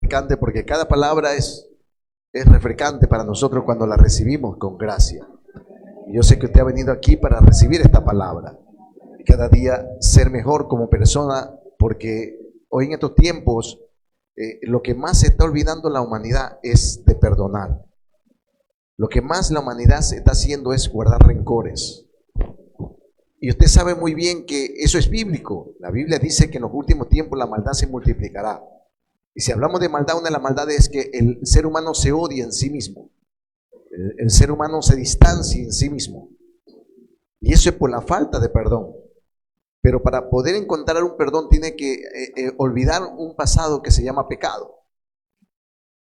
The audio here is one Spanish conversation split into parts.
refrescante porque cada palabra es refrescante para nosotros cuando la recibimos con gracia. Y yo sé que usted ha venido aquí para recibir esta palabra y cada día ser mejor como persona, porque hoy en estos tiempos lo que más se está olvidando la humanidad es de perdonar. Lo que más la humanidad se está haciendo es guardar rencores. Y usted sabe muy bien que eso es bíblico. La Biblia dice que en los últimos tiempos la maldad se multiplicará. Y si hablamos de maldad, una de las maldades es que el ser humano se odia en sí mismo. El ser humano se distancia en sí mismo. Y eso es por la falta de perdón. Pero para poder encontrar un perdón tiene que olvidar un pasado que se llama pecado.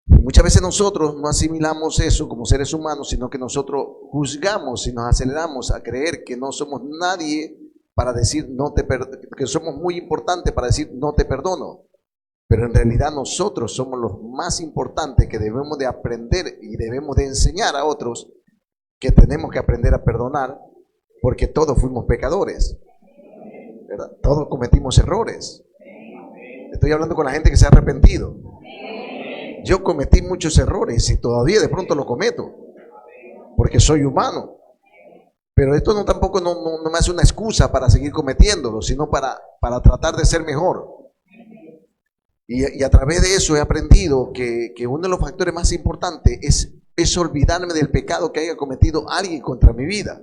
Y muchas veces nosotros no asimilamos eso como seres humanos, sino que nosotros juzgamos y nos aceleramos a creer que no somos nadie para decir no te perdono, que somos muy importantes para decir no te perdono. Pero en realidad nosotros somos los más importantes que debemos de aprender y debemos de enseñar a otros que tenemos que aprender a perdonar, porque todos fuimos pecadores, ¿verdad? Todos cometimos errores. Estoy hablando con la gente que se ha arrepentido. Yo cometí muchos errores y todavía de pronto lo cometo, porque soy humano. Pero esto no tampoco no me hace una excusa para seguir cometiéndolo, sino para tratar de ser mejor. Y a través de eso he aprendido que uno de los factores más importantes es olvidarme del pecado que haya cometido alguien contra mi vida,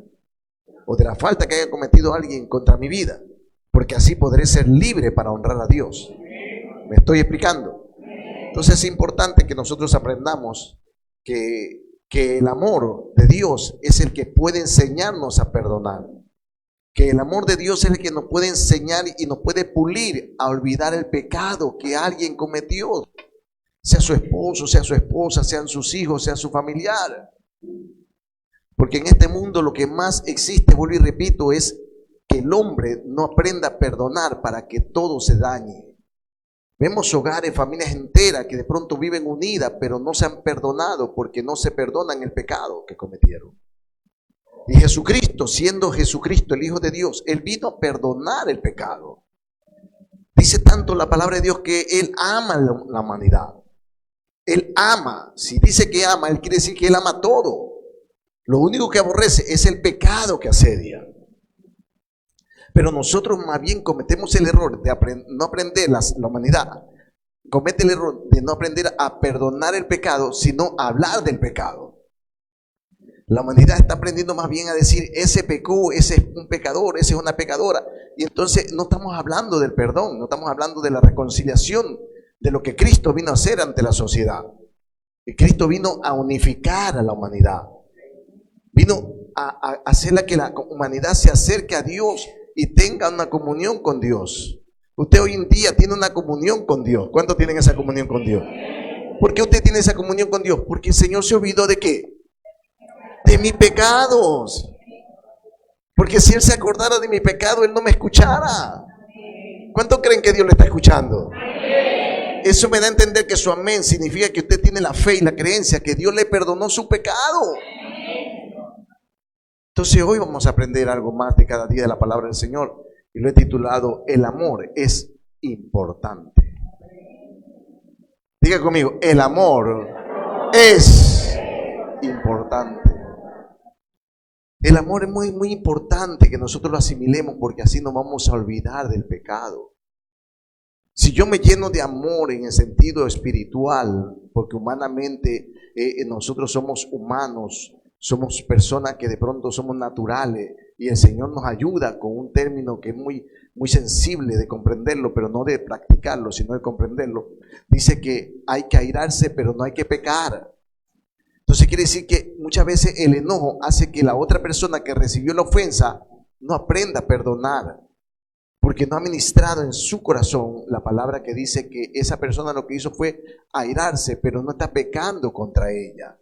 o de la falta que haya cometido alguien contra mi vida, porque así podré ser libre para honrar a Dios. ¿Me estoy explicando? Entonces es importante que nosotros aprendamos que el amor de Dios es el que puede enseñarnos a perdonar. Que el amor de Dios es el que nos puede enseñar y nos puede pulir a olvidar el pecado que alguien cometió. Sea su esposo, sea su esposa, sean sus hijos, sea su familiar. Porque en este mundo lo que más existe, vuelvo y repito, es que el hombre no aprenda a perdonar para que todo se dañe. Vemos hogares, familias enteras que de pronto viven unidas, pero no se han perdonado porque no se perdonan el pecado que cometieron. Y Jesucristo, siendo Jesucristo el Hijo de Dios, Él vino a perdonar el pecado. Dice tanto la palabra de Dios que Él ama la humanidad. Él ama. Si dice que ama, Él quiere decir que Él ama todo. Lo único que aborrece es el pecado que asedia. Pero nosotros más bien cometemos el error de no aprender, la humanidad comete el error de no aprender a perdonar el pecado, sino a hablar del pecado. La humanidad está aprendiendo más bien a decir, ese pecó, ese es un pecador, esa es una pecadora. Y entonces no estamos hablando del perdón, no estamos hablando de la reconciliación, de lo que Cristo vino a hacer ante la sociedad. Y Cristo vino a unificar a la humanidad. Vino a hacerla que la humanidad se acerque a Dios y tenga una comunión con Dios. Usted hoy en día tiene una comunión con Dios. ¿Cuántos tienen esa comunión con Dios? ¿Por qué usted tiene esa comunión con Dios? Porque el Señor se olvidó ¿de qué? De mis pecados. Porque si Él se acordara de mi pecado, Él no me escuchara. ¿Cuántos creen que Dios le está escuchando? Eso me da a entender que su amén significa que usted tiene la fe y la creencia que Dios le perdonó su pecado. Entonces hoy vamos a aprender algo más de cada día de la palabra del Señor y lo he titulado El amor es importante. Diga conmigo, el amor es importante. El amor es muy, muy importante que nosotros lo asimilemos porque así nos vamos a olvidar del pecado. Si yo me lleno de amor en el sentido espiritual, porque humanamente nosotros somos humanos, somos personas que de pronto somos naturales y el Señor nos ayuda con un término que es muy, muy sensible de comprenderlo, pero no de practicarlo, sino de comprenderlo. Dice que hay que airarse, pero no hay que pecar. Entonces quiere decir que muchas veces el enojo hace que la otra persona que recibió la ofensa no aprenda a perdonar, porque no ha ministrado en su corazón la palabra que dice que esa persona lo que hizo fue airarse, pero no está pecando contra ella.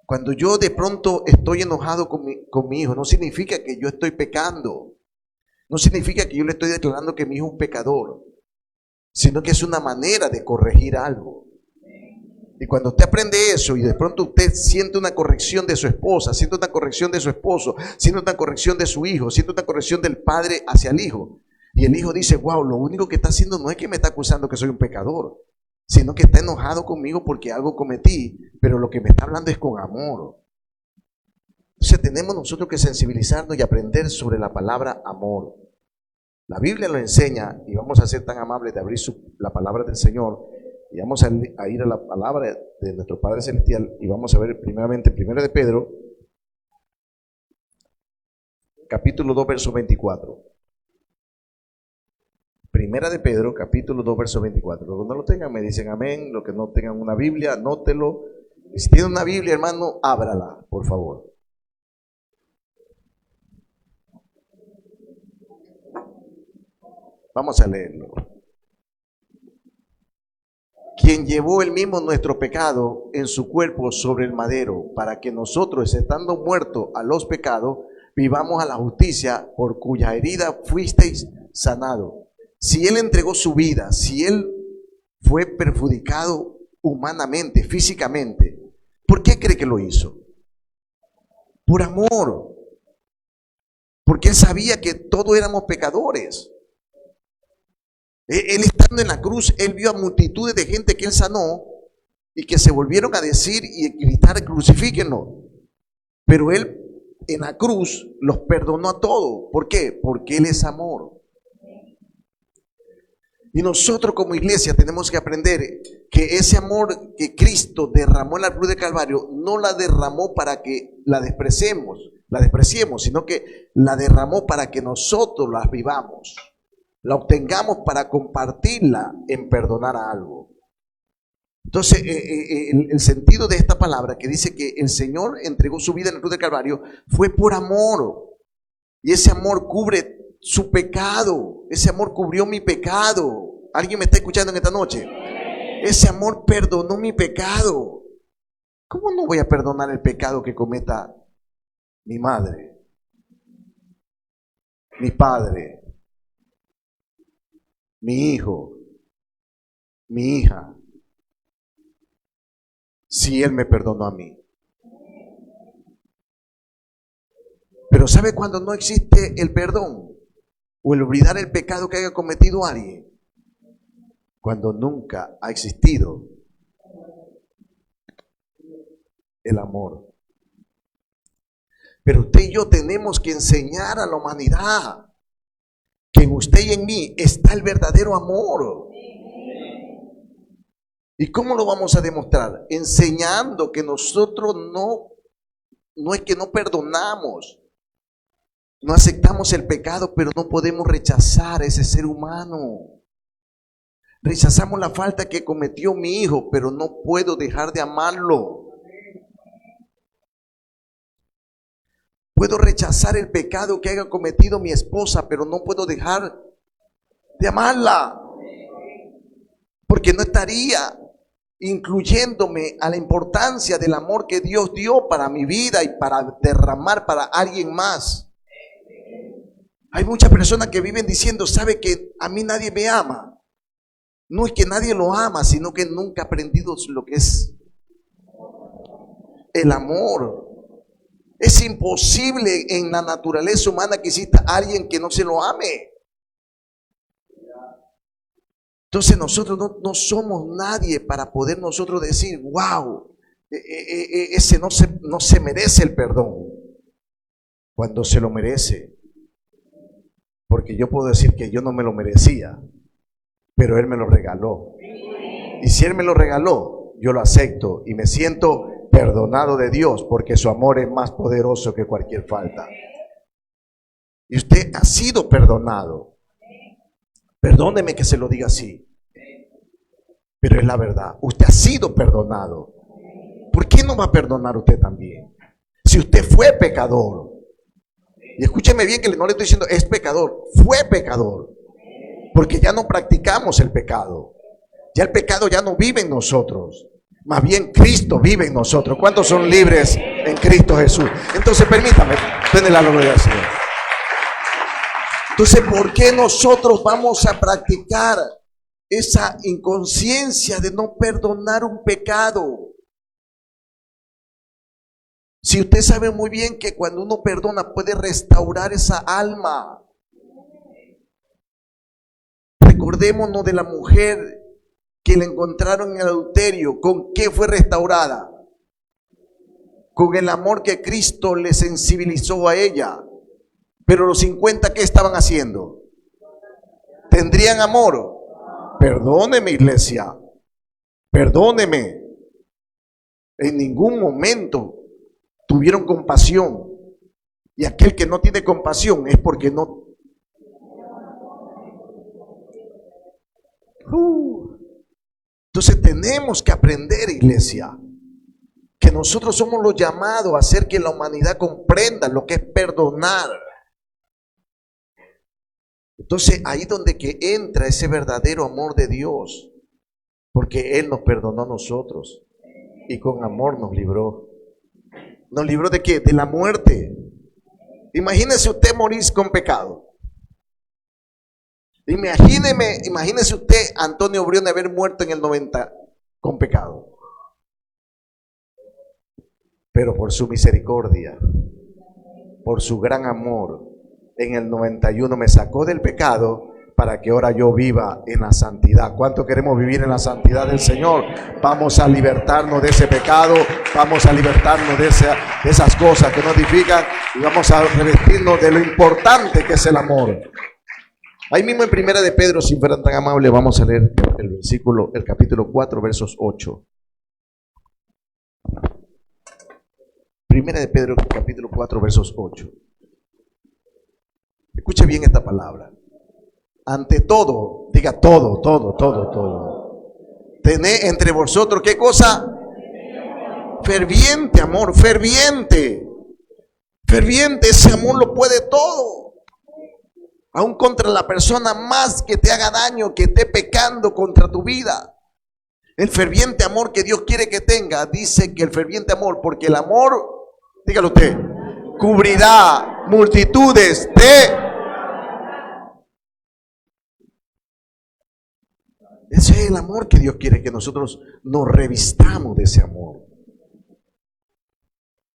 Cuando yo de pronto estoy enojado con mi hijo, no significa que yo estoy pecando. No significa que yo le estoy declarando que mi hijo es un pecador, sino que es una manera de corregir algo. Y cuando usted aprende eso y de pronto usted siente una corrección de su esposa, siente una corrección de su esposo, siente una corrección de su hijo, siente una corrección del padre hacia el hijo. Y el hijo dice, wow, lo único que está haciendo no es que me está acusando que soy un pecador, sino que está enojado conmigo porque algo cometí, pero lo que me está hablando es con amor. Entonces tenemos nosotros que sensibilizarnos y aprender sobre la palabra amor. La Biblia lo enseña, y vamos a ser tan amables de abrir la palabra del Señor, y vamos a ir a la palabra de nuestro Padre Celestial, y vamos a ver primeramente 1 de Pedro, capítulo 2, verso 24. Primera de Pedro, capítulo 2, verso 24. Los que no lo tengan me dicen amén. Los que no tengan una Biblia, anótelo. Y si tienen una Biblia, hermano, ábrala, por favor. Vamos a leerlo. Quien llevó él mismo nuestro pecado en su cuerpo sobre el madero, para que nosotros, estando muertos a los pecados, vivamos a la justicia, por cuya herida fuisteis sanados. Si él entregó su vida, si él fue perjudicado humanamente, físicamente, ¿por qué cree que lo hizo? Por amor. Porque él sabía que todos éramos pecadores. Él estando en la cruz, él vio a multitudes de gente que él sanó y que se volvieron a decir y gritar, crucifíquenlo. Pero él en la cruz los perdonó a todos. ¿Por qué? Porque él es amor. Y nosotros como iglesia tenemos que aprender que ese amor que Cristo derramó en la cruz de Calvario, no la derramó para que la despreciemos, sino que la derramó para que nosotros la vivamos, la obtengamos para compartirla en perdonar a algo. Entonces, el sentido de esta palabra que dice que el Señor entregó su vida en la cruz de Calvario fue por amor. Y ese amor cubre su pecado. Ese amor cubrió mi pecado. ¿Alguien me está escuchando en esta noche? Ese amor perdonó mi pecado. ¿Cómo no voy a perdonar el pecado que cometa mi madre, mi padre, mi hijo, mi hija, si Él me perdonó a mí? Pero ¿sabe cuando no existe el perdón o el olvidar el pecado que haya cometido alguien? Cuando nunca ha existido el amor. Pero usted y yo tenemos que enseñar a la humanidad que en usted y en mí está el verdadero amor. ¿Y cómo lo vamos a demostrar? Enseñando que nosotros no es que no perdonamos, no aceptamos el pecado, pero no podemos rechazar a ese ser humano. Rechazamos la falta que cometió mi hijo, pero no puedo dejar de amarlo. Puedo rechazar el pecado que haya cometido mi esposa, pero no puedo dejar de amarla. Porque no estaría incluyéndome a la importancia del amor que Dios dio para mi vida y para derramar para alguien más. Hay muchas personas que viven diciendo, ¿sabe que a mí nadie me ama? No es que nadie lo ama, sino que nunca ha aprendido lo que es el amor. Es imposible en la naturaleza humana que exista alguien que no se lo ame. Entonces nosotros no somos nadie para poder nosotros decir, wow, ese no se merece el perdón, cuando se lo merece. Porque yo puedo decir que yo no me lo merecía, pero Él me lo regaló. Y si Él me lo regaló, yo lo acepto y me siento perdonado de Dios, porque su amor es más poderoso que cualquier falta. Y usted ha sido perdonado. Perdóneme que se lo diga así, pero es la verdad. Usted ha sido perdonado. ¿Por qué no va a perdonar usted también? Si usted fue pecador, y escúcheme bien que no le estoy diciendo es pecador, fue pecador, porque ya no practicamos el pecado. Ya el pecado ya no vive en nosotros, más bien Cristo vive en nosotros. ¿Cuántos son libres en Cristo Jesús? Entonces permítame, denle la gloria al Señor. Entonces, ¿por qué nosotros vamos a practicar esa inconsciencia de no perdonar un pecado? Si usted sabe muy bien que cuando uno perdona puede restaurar esa alma. Recordémonos de la mujer que la encontraron en el adulterio, ¿con qué fue restaurada? Con el amor que Cristo le sensibilizó a ella. Pero los 50, ¿qué estaban haciendo? ¿Tendrían amor? Perdóneme, iglesia. Perdóneme. En ningún momento tuvieron compasión. Y aquel que no tiene compasión es porque no. Entonces tenemos que aprender, iglesia, que nosotros somos los llamados a hacer que la humanidad comprenda lo que es perdonar. Entonces ahí donde que entra ese verdadero amor de Dios, porque Él nos perdonó a nosotros y con amor nos libró. ¿Nos libró de qué? De la muerte. Imagínese usted morir con pecado. Imagínese usted, Antonio Brión, haber muerto en el 90 con pecado. Pero por su misericordia, por su gran amor, en el 91 me sacó del pecado para que ahora yo viva en la santidad. ¿Cuánto queremos vivir en la santidad del Señor? Vamos a libertarnos de ese pecado, vamos a libertarnos de esas cosas que nos edifican y vamos a revestirnos de lo importante que es el amor. Ahí mismo en Primera de Pedro, si fueran tan amables, vamos a leer el capítulo 4, versos 8. Primera de Pedro, capítulo 4, versos 8. Escuche bien esta palabra. Ante todo, diga todo. Tened entre vosotros, ¿qué cosa? Ferviente amor, ferviente. Ferviente, ese amor lo puede todo. Aún contra la persona más que te haga daño, que esté pecando contra tu vida. El ferviente amor que Dios quiere que tenga, dice que el ferviente amor, porque el amor, dígalo usted, cubrirá multitudes de... Ese es el amor que Dios quiere que nosotros nos revistamos de ese amor.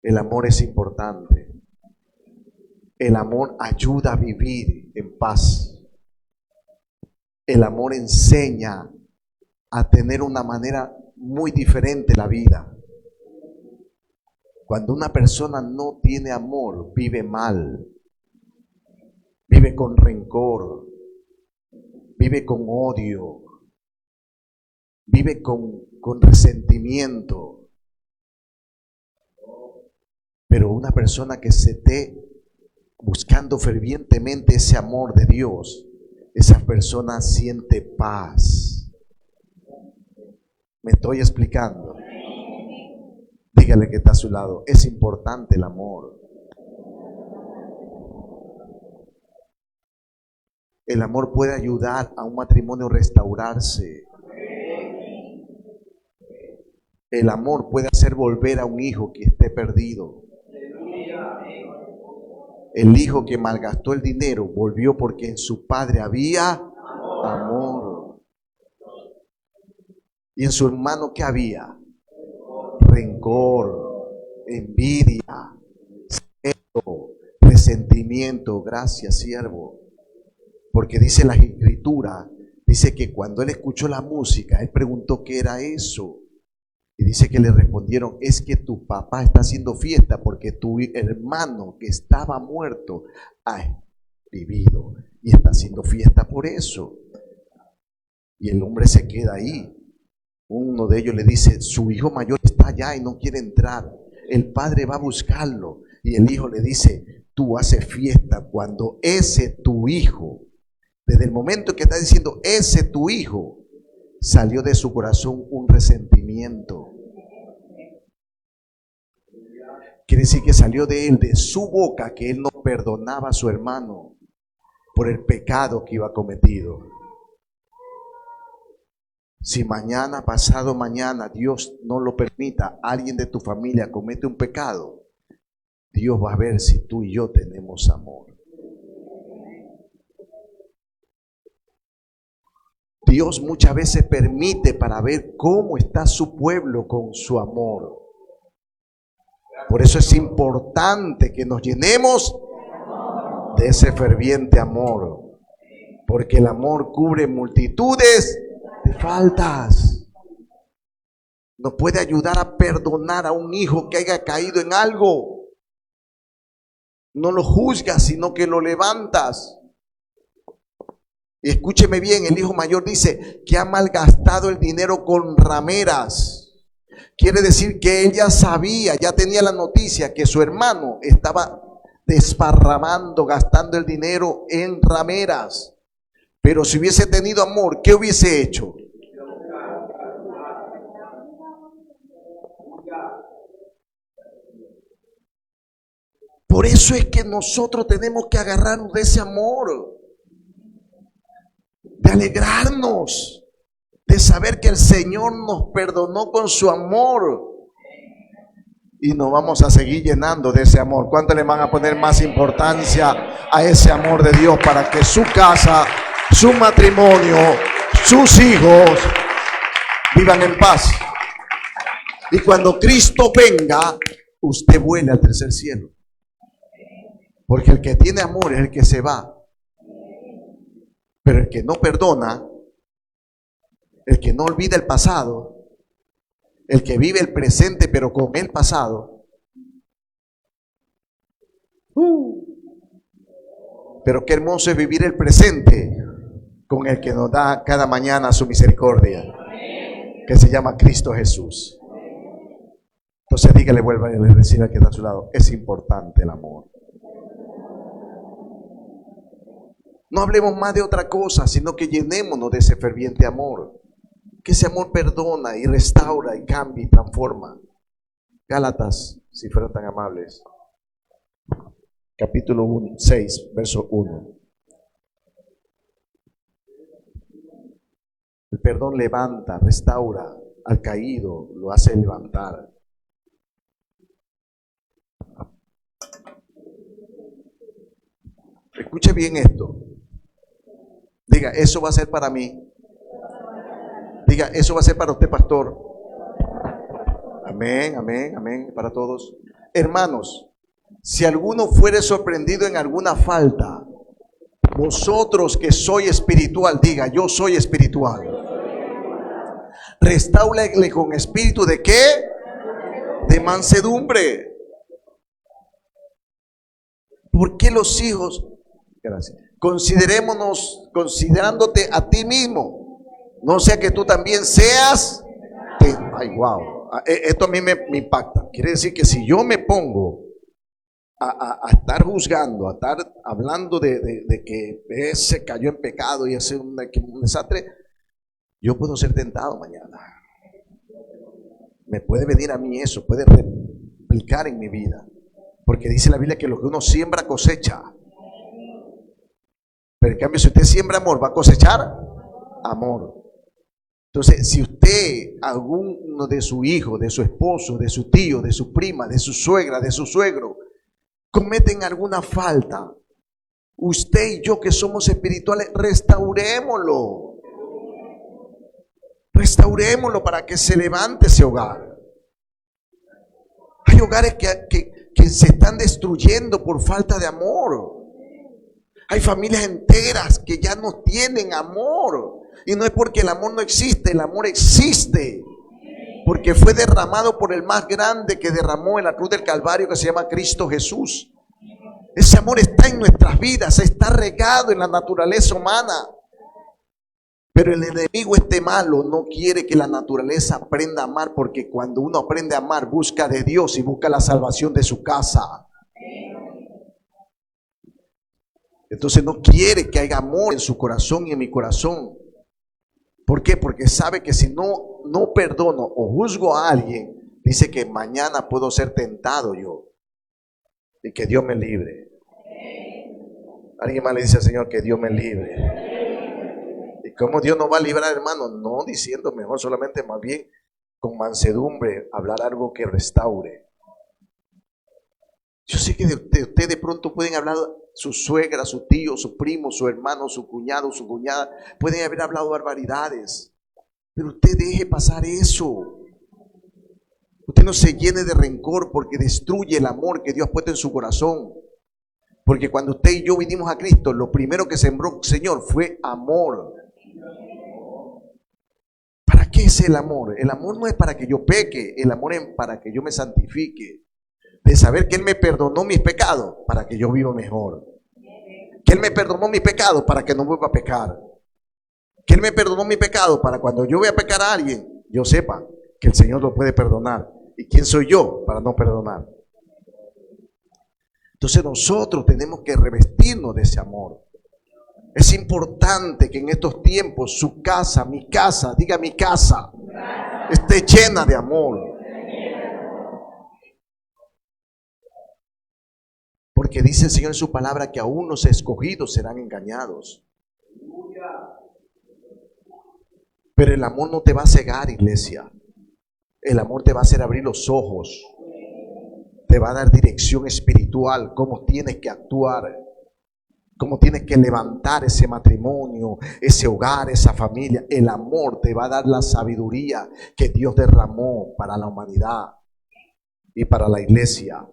El amor es importante. El amor ayuda a vivir en paz. El amor enseña a tener una manera muy diferente la vida. Cuando una persona no tiene amor, vive mal, vive con rencor, vive con odio, vive con resentimiento. Pero una persona que se esté buscando fervientemente ese amor de Dios, esa persona siente paz. ¿Me estoy explicando? Dígale que está a su lado, es importante el amor. El amor puede ayudar a un matrimonio a restaurarse. El amor puede hacer volver a un hijo que esté perdido. El hijo que malgastó el dinero volvió porque en su padre había amor. Y en su hermano, ¿qué había? Rencor, envidia, celo, resentimiento. Gracias, siervo. Porque dice la Escritura, dice que cuando él escuchó la música, él preguntó qué era eso. Y dice que le respondieron, es que tu papá está haciendo fiesta porque tu hermano que estaba muerto ha vivido y está haciendo fiesta por eso. Y el hombre se queda ahí. Uno de ellos le dice, su hijo mayor está allá y no quiere entrar. El padre va a buscarlo y el hijo le dice, tú haces fiesta cuando ese tu hijo, desde el momento que está diciendo ese tu hijo, salió de su corazón un resentimiento. Quiere decir que salió de él, de su boca, que él no perdonaba a su hermano por el pecado que iba cometido. Si mañana, pasado mañana, Dios no lo permita, alguien de tu familia comete un pecado, Dios va a ver si tú y yo tenemos amor. Dios muchas veces permite para ver cómo está su pueblo con su amor. Por eso es importante que nos llenemos de ese ferviente amor, porque el amor cubre multitudes de faltas. No puede ayudar a perdonar a un hijo que haya caído en algo. No lo juzgas, sino que lo levantas. Y escúcheme bien, el hijo mayor dice que ha malgastado el dinero con rameras. Quiere decir que él ya sabía, ya tenía la noticia que su hermano estaba desparramando, gastando el dinero en rameras. Pero si hubiese tenido amor, ¿qué hubiese hecho? Por eso es que nosotros tenemos que agarrarnos de ese amor, de alegrarnos, de saber que el Señor nos perdonó con su amor. Y nos vamos a seguir llenando de ese amor. ¿Cuánto le van a poner más importancia a ese amor de Dios para que su casa, su matrimonio, sus hijos vivan en paz? Y cuando Cristo venga, usted vuele al tercer cielo. Porque el que tiene amor es el que se va. Pero el que no perdona, el que no olvida el pasado, el que vive el presente pero con el pasado, pero qué hermoso es vivir el presente con el que nos da cada mañana su misericordia, que se llama Cristo Jesús. Entonces dígale, vuelva a decir al que está a su lado, es importante el amor. No hablemos más de otra cosa, sino que llenémonos de ese ferviente amor. Que ese amor perdona y restaura y cambia y transforma. Gálatas, si fueran tan amables. Capítulo 6, verso 1. El perdón levanta, restaura al caído, lo hace levantar. Escuche bien esto. Diga, eso va a ser para mí. Diga, eso va a ser para usted, pastor. Amén, amén, amén, para todos. Hermanos, si alguno fuere sorprendido en alguna falta, vosotros que sois espiritual, diga, yo soy espiritual. Restáurale con espíritu de ¿qué? De mansedumbre. ¿Por qué los hijos? Gracias. Considerándote a ti mismo, no sea que tú también seas. Ay, wow. Esto a mí me impacta. Quiere decir que si yo me pongo a estar juzgando, a estar hablando de que ese cayó en pecado y hace un desastre, yo puedo ser tentado mañana. Me puede venir a mí eso, puede replicar en mi vida. Porque dice la Biblia que lo que uno siembra cosecha. Pero en cambio, si usted siembra amor, va a cosechar amor. Entonces, si usted, alguno de su hijo, de su esposo, de su tío, de su prima, de su suegra, de su suegro, cometen alguna falta, usted y yo que somos espirituales, restaurémoslo. Restaurémoslo para que se levante ese hogar. Hay hogares que se están destruyendo por falta de amor. Hay familias enteras que ya no tienen amor. Y no es porque el amor no existe, el amor existe. Porque fue derramado por el más grande que derramó en la cruz del Calvario, que se llama Cristo Jesús. Ese amor está en nuestras vidas, está regado en la naturaleza humana. Pero el enemigo, este malo, no quiere que la naturaleza aprenda a amar, porque cuando uno aprende a amar, busca de Dios y busca la salvación de su casa. Entonces no quiere que haya amor en su corazón y en mi corazón. ¿Por qué? Porque sabe que si no perdono o juzgo a alguien, dice que mañana puedo ser tentado yo. Y que Dios me libre. Alguien más le dice al Señor que Dios me libre. ¿Y cómo Dios nos va a librar, hermano? No diciendo mejor, solamente más bien con mansedumbre, hablar algo que restaure. Yo sé que de usted de pronto pueden hablar su suegra, su tío, su primo, su hermano, su cuñado, su cuñada. Pueden haber hablado barbaridades. Pero usted deje pasar eso. Usted no se llene de rencor porque destruye el amor que Dios ha puesto en su corazón. Porque cuando usted y yo vinimos a Cristo, lo primero que sembró el Señor fue amor. qué es el amor? El amor no es para que yo peque, el amor es para que yo me santifique. De saber que Él me perdonó mis pecados para que yo viva mejor. Que Él me perdonó mis pecados para que no vuelva a pecar. Que Él me perdonó mi pecado para cuando yo voy a pecar a alguien, yo sepa que el Señor lo puede perdonar. ¿Y quién soy yo para no perdonar? Entonces nosotros tenemos que revestirnos de ese amor. Es importante que en estos tiempos su casa, mi casa, diga mi casa, esté llena de amor. Porque dice el Señor en su palabra que aún los escogidos serán engañados. Pero el amor no te va a cegar, iglesia. El amor te va a hacer abrir los ojos. Te va a dar dirección espiritual, cómo tienes que actuar, cómo tienes que levantar ese matrimonio, ese hogar, esa familia. El amor te va a dar la sabiduría que Dios derramó para la humanidad y para la iglesia.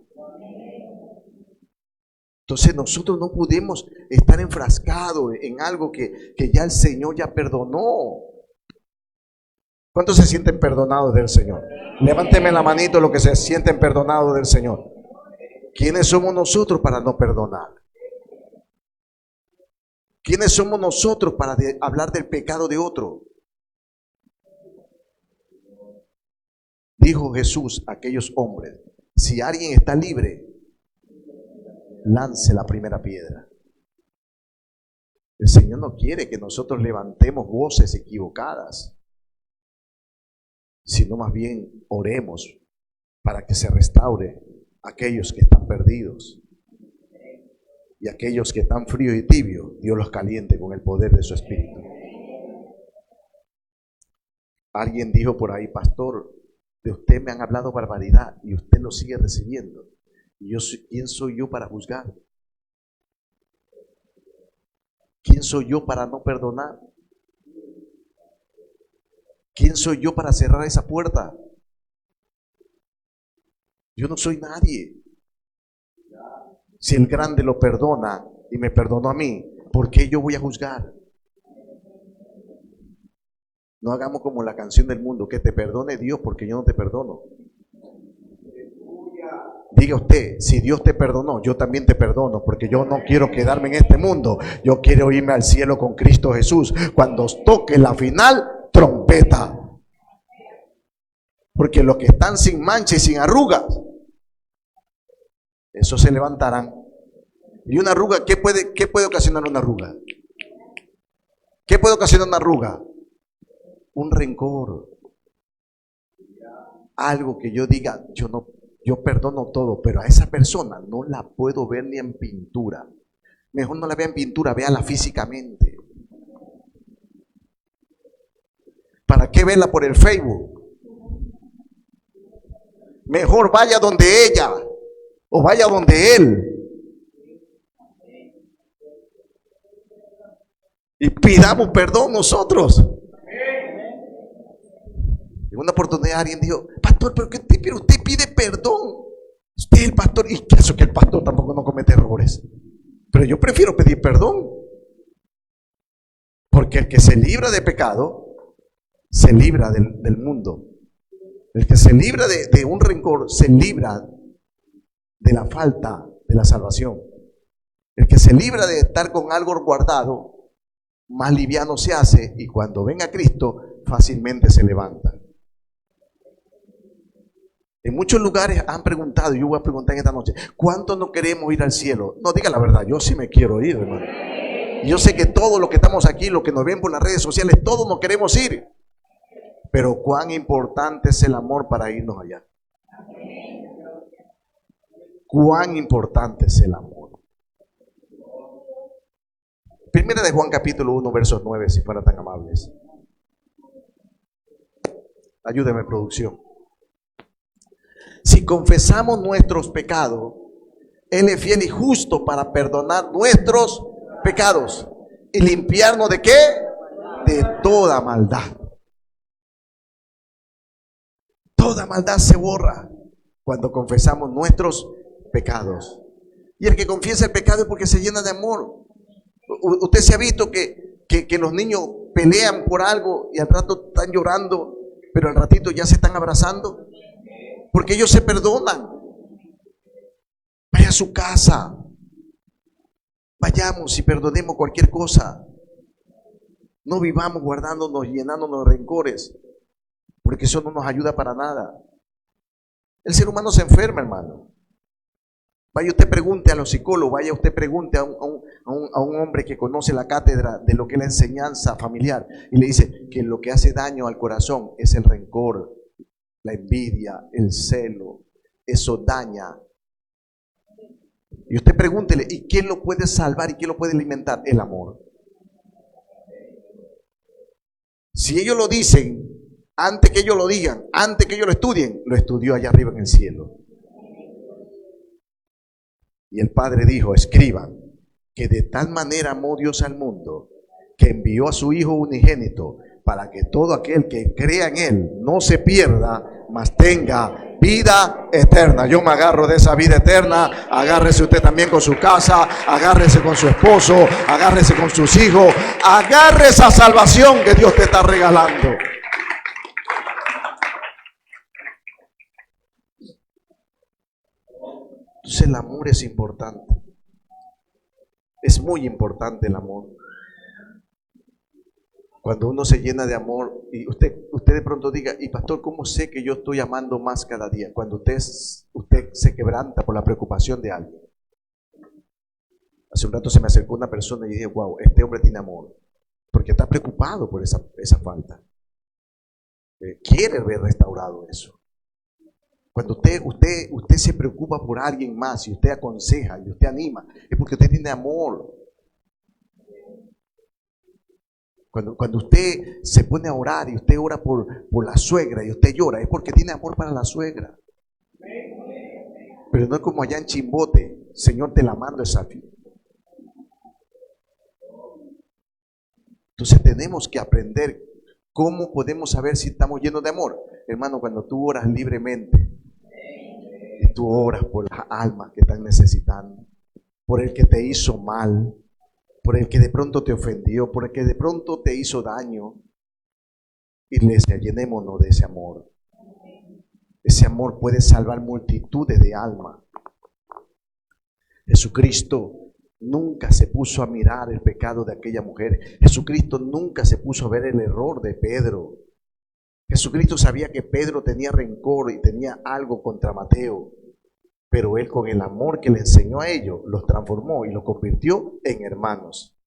Entonces nosotros no podemos estar enfrascados en algo que ya el Señor ya perdonó. ¿Cuántos se sienten perdonados del Señor? Levánteme la manito los que se sienten perdonados del Señor. ¿Quiénes somos nosotros para no perdonar? ¿Quiénes somos nosotros para hablar del pecado de otro? Dijo Jesús a aquellos hombres, si alguien está libre, lance la primera piedra. El Señor no quiere que nosotros levantemos voces equivocadas, sino más bien oremos para que se restaure aquellos que están perdidos y aquellos que están fríos y tibios, Dios los caliente con el poder de su Espíritu. Alguien dijo por ahí, pastor, de usted me han hablado barbaridad y usted lo sigue recibiendo. Y ¿quién soy yo para juzgar? ¿Quién soy yo para no perdonar? ¿Quién soy yo para cerrar esa puerta? Yo no soy nadie. Si el grande lo perdona y me perdonó a mí, ¿por qué yo voy a juzgar? No hagamos como la canción del mundo, que te perdone Dios porque yo no te perdono. Diga usted, si Dios te perdonó, yo también te perdono, porque yo no quiero quedarme en este mundo. Yo quiero irme al cielo con Cristo Jesús cuando toque la final trompeta. Porque los que están sin mancha y sin arrugas, esos se levantarán. Y una arruga, ¿qué puede ocasionar una arruga? ¿Qué puede ocasionar una arruga? Un rencor. Algo que yo diga, yo perdono todo, pero a esa persona no la puedo ver ni en pintura. Mejor no la vea en pintura, véala físicamente. ¿Para qué verla por el Facebook? Mejor vaya donde ella o vaya donde él y pidamos perdón nosotros. En una oportunidad alguien dijo, pastor, pero usted pide perdón. Usted es el pastor, y eso que el pastor tampoco no comete errores. Pero yo prefiero pedir perdón. Porque el que se libra de pecado, se libra del mundo. El que se libra de un rencor, se libra de la falta de la salvación. El que se libra de estar con algo guardado, más liviano se hace, y cuando venga Cristo, fácilmente se levanta. En muchos lugares han preguntado, y yo voy a preguntar esta noche, ¿cuántos no queremos ir al cielo? No, diga la verdad, yo sí me quiero ir, hermano. Yo sé que todos los que estamos aquí, los que nos ven por las redes sociales, todos nos queremos ir. Pero cuán importante es el amor para irnos allá. Cuán importante es el amor. Primera de Juan capítulo 1, versos 9, si fueran tan amables. Ayúdeme, producción. Si confesamos nuestros pecados, Él es fiel y justo para perdonar nuestros pecados y limpiarnos ¿de qué? De toda maldad. Toda maldad se borra cuando confesamos nuestros pecados. Y el que confiesa el pecado es porque se llena de amor. Usted se ha visto que Que los niños pelean por algo y al rato están llorando, pero al ratito ya se están abrazando, porque ellos se perdonan. Vaya a su casa, vayamos y perdonemos cualquier cosa. No vivamos guardándonos, llenándonos de rencores, porque eso no nos ayuda para nada. El ser humano se enferma, hermano. Vaya usted pregunte a los psicólogos, vaya usted pregunte a un hombre que conoce la cátedra de lo que es la enseñanza familiar y le dice que lo que hace daño al corazón es el rencor, la envidia, el celo. Eso daña. Y usted pregúntele, ¿y quién lo puede salvar y quién lo puede alimentar? El amor. Si ellos lo dicen, antes que ellos lo digan, antes que ellos lo estudien, lo estudió allá arriba en el cielo. Y el Padre dijo, escriban que de tal manera amó Dios al mundo que envió a su Hijo unigénito para que todo aquel que crea en Él no se pierda, mas tenga vida eterna. Yo me agarro de esa vida eterna. Agárrese usted también con su casa, agárrese con su esposo, agárrese con sus hijos, agarre esa salvación que Dios te está regalando. Entonces el amor es importante. Es muy importante el amor. Cuando uno se llena de amor, y usted de pronto diga, y pastor, ¿cómo sé que yo estoy amando más cada día? Cuando usted se quebranta por la preocupación de alguien. Hace un rato se me acercó una persona y dije, wow, este hombre tiene amor, porque está preocupado por esa falta. Quiere ver restaurado eso. Cuando usted se preocupa por alguien más y usted aconseja y usted anima, es porque usted tiene amor. Cuando usted se pone a orar y usted ora por la suegra y usted llora, es porque tiene amor para la suegra. Pero no es como allá en Chimbote, Señor, te la mando esa vida. Entonces tenemos que aprender cómo podemos saber si estamos llenos de amor. Hermano, cuando tú oras libremente, y tú oras por las almas que están necesitando, por el que te hizo mal, por el que de pronto te ofendió, por el que de pronto te hizo daño. Iglesia, llenémonos de ese amor. Ese amor puede salvar multitudes de almas. Jesucristo nunca se puso a mirar el pecado de aquella mujer. Jesucristo nunca se puso a ver el error de Pedro. Jesucristo sabía que Pedro tenía rencor y tenía algo contra Mateo, pero él, con el amor que le enseñó a ellos, los transformó y los convirtió en hermanos.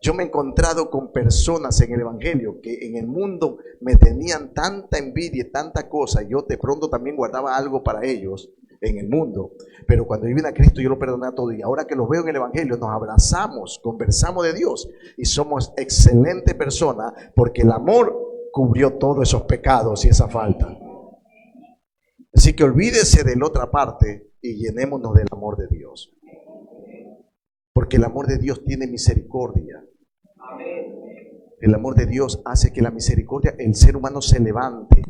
Yo me he encontrado con personas en el evangelio que en el mundo me tenían tanta envidia y tanta cosa. Yo de pronto también guardaba algo para ellos en el mundo, pero cuando yo vine a Cristo yo lo perdoné a todo, y ahora que los veo en el evangelio nos abrazamos, conversamos de Dios y somos excelentes personas, porque el amor cubrió todos esos pecados y esa falta. Así que olvídese de la otra parte y llenémonos del amor de Dios, porque el amor de Dios tiene misericordia. El amor de Dios hace que la misericordia, el ser humano se levante.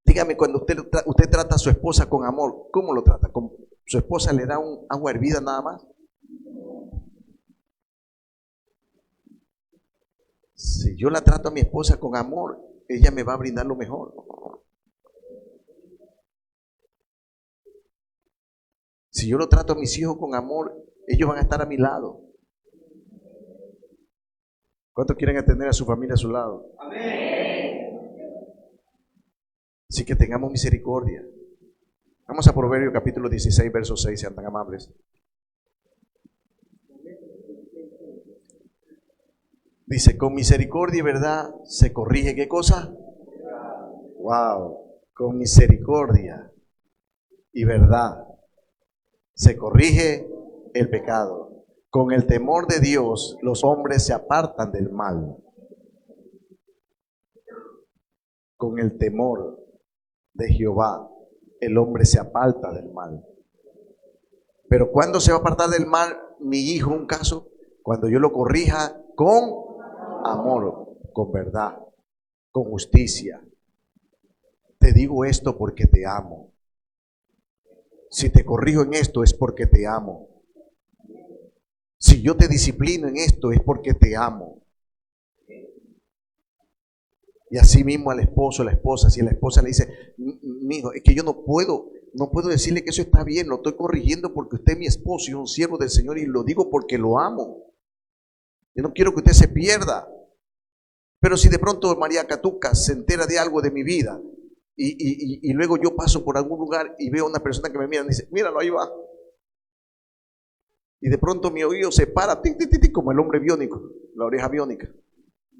Dígame, cuando usted trata a su esposa con amor, ¿cómo lo trata? ¿Con su esposa le da un agua hervida nada más? Si yo la trato a mi esposa con amor, ella me va a brindar lo mejor. Si yo lo trato a mis hijos con amor, ellos van a estar a mi lado. ¿Cuántos quieren tener a su familia a su lado? Amén. Así que tengamos misericordia. Vamos a Proverbios capítulo 16, verso 6, sean tan amables. Dice, con misericordia y verdad se corrige, ¿qué cosa? Wow, con misericordia y verdad se corrige el pecado. Con el temor de Dios los hombres se apartan del mal. Con el temor de Jehová el hombre se aparta del mal. Pero ¿cuándo se va a apartar del mal mi hijo? Un caso, cuando yo lo corrija con amor, con verdad, con justicia. Te digo esto porque te amo. Si te corrijo en esto es porque te amo. Si yo te disciplino en esto es porque te amo. Y así mismo al esposo, a la esposa, si la esposa le dice, mijo, es que yo no puedo decirle que eso está bien, lo estoy corrigiendo porque usted es mi esposo y un siervo del Señor y lo digo porque lo amo. Yo no quiero que usted se pierda. Pero si de pronto María Catuca se entera de algo de mi vida y luego yo paso por algún lugar y veo a una persona que me mira y dice, míralo, ahí va. Y de pronto mi oído se para, tic, tic, tic, tic, como el hombre biónico, la oreja biónica.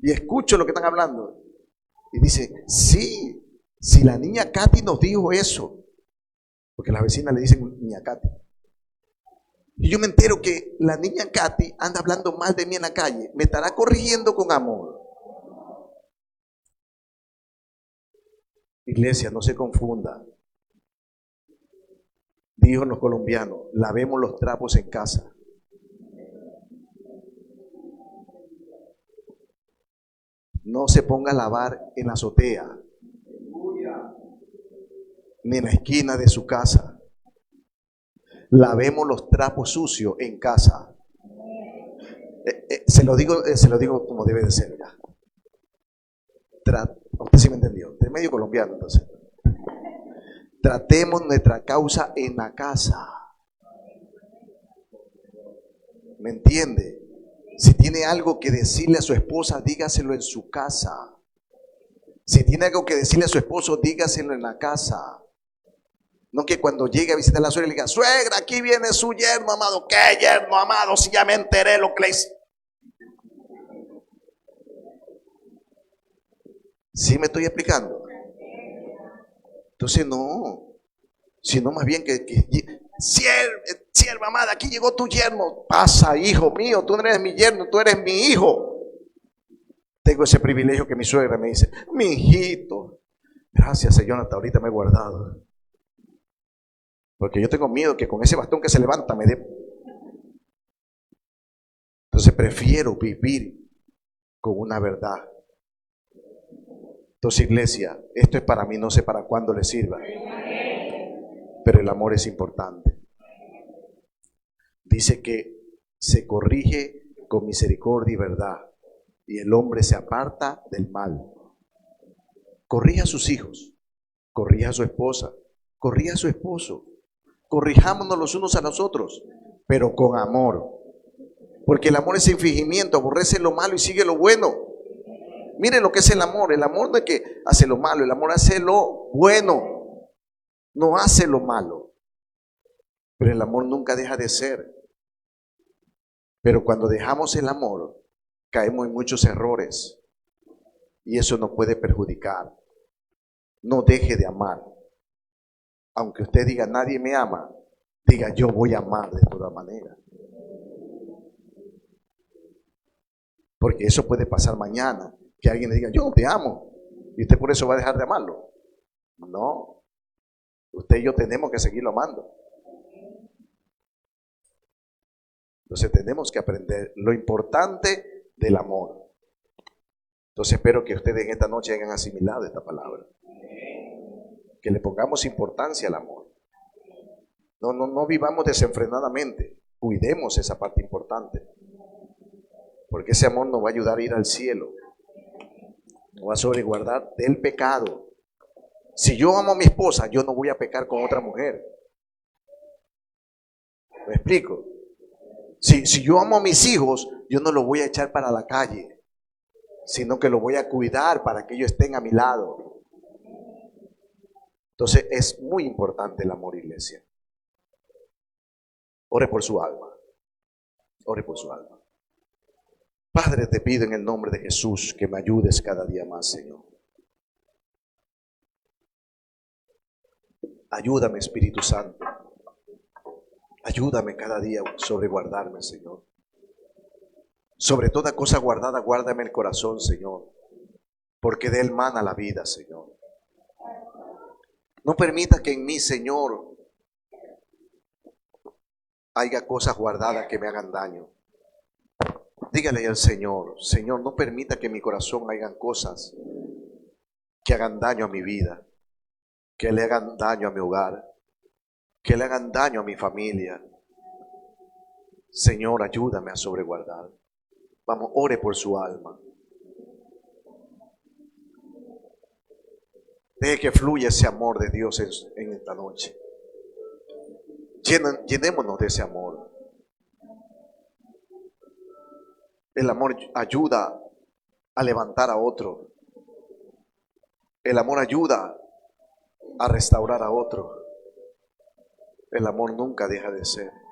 Y escucho lo que están hablando. Y dice, sí, si la niña Katy nos dijo eso, porque las vecinas le dicen niña Katy. Y yo me entero que la niña Katy anda hablando mal de mí en la calle, me estará corrigiendo con amor. Iglesia, no se confunda. Dijo los colombianos, lavemos los trapos en casa. No se ponga a lavar en la azotea, ni en la esquina de su casa. Lavemos los trapos sucios en casa. Se lo digo como debe de ser. Usted sí me entendió. Usted es medio colombiano, entonces. Tratemos nuestra causa en la casa. ¿Me entiende? Si tiene algo que decirle a su esposa, dígaselo en su casa. Si tiene algo que decirle a su esposo, dígaselo en la casa. No que cuando llegue a visitar a la suegra le diga, suegra, aquí viene su yerno amado. ¿Qué yerno amado? Si ya me enteré lo que le hice. ¿Sí me estoy explicando? Entonces no. Sino más bien que sierva amada, aquí llegó tu yerno. Pasa, hijo mío, tú no eres mi yerno, tú eres mi hijo. Tengo ese privilegio que mi suegra me dice, mi hijito. Gracias, Señor, hasta ahorita me he guardado. Porque yo tengo miedo que con ese bastón que se levanta me dé. Entonces prefiero vivir con una verdad. Entonces, iglesia, esto es para mí, no sé para cuándo le sirva. Pero el amor es importante. Dice que se corrige con misericordia y verdad. Y el hombre se aparta del mal. Corrija a sus hijos. Corrija a su esposa. Corrija a su esposo. Corrijámonos los unos a los otros, pero con amor. Porque el amor es infringimiento, aborrece lo malo y sigue lo bueno. Miren lo que es el amor. El amor no es que hace lo malo, el amor hace lo bueno. No hace lo malo. Pero el amor nunca deja de ser. Pero cuando dejamos el amor, caemos en muchos errores. Y eso nos puede perjudicar. No deje de amar. Aunque usted diga, nadie me ama, diga, yo voy a amar de toda manera. Porque eso puede pasar mañana, que alguien le diga, yo no te amo, y usted por eso va a dejar de amarlo. No, usted y yo tenemos que seguirlo amando. Entonces tenemos que aprender lo importante del amor. Entonces espero que ustedes en esta noche hayan asimilado esta palabra. Que le pongamos importancia al amor. No vivamos desenfrenadamente. Cuidemos esa parte importante. Porque ese amor nos va a ayudar a ir al cielo. Nos va a sobreguardar del pecado. Si yo amo a mi esposa, yo no voy a pecar con otra mujer. ¿Me explico? Si yo amo a mis hijos, yo no los voy a echar para la calle, sino que los voy a cuidar para que ellos estén a mi lado. Entonces es muy importante el amor, iglesia. Ore por su alma. Ore por su alma. Padre, te pido en el nombre de Jesús que me ayudes cada día más, Señor. Ayúdame, Espíritu Santo. Ayúdame cada día a sobreguardarme, Señor. Sobre toda cosa guardada, guárdame el corazón, Señor. Porque de él mana la vida, Señor. No permita que en mí, Señor, haya cosas guardadas que me hagan daño. Dígale al Señor, Señor, no permita que en mi corazón hayan cosas que hagan daño a mi vida, que le hagan daño a mi hogar, que le hagan daño a mi familia. Señor, ayúdame a sobreguardar. Vamos, ore por su alma. Deje que fluya ese amor de Dios en esta noche. Llenémonos de ese amor. El amor ayuda a levantar a otro. El amor ayuda a restaurar a otro. El amor nunca deja de ser.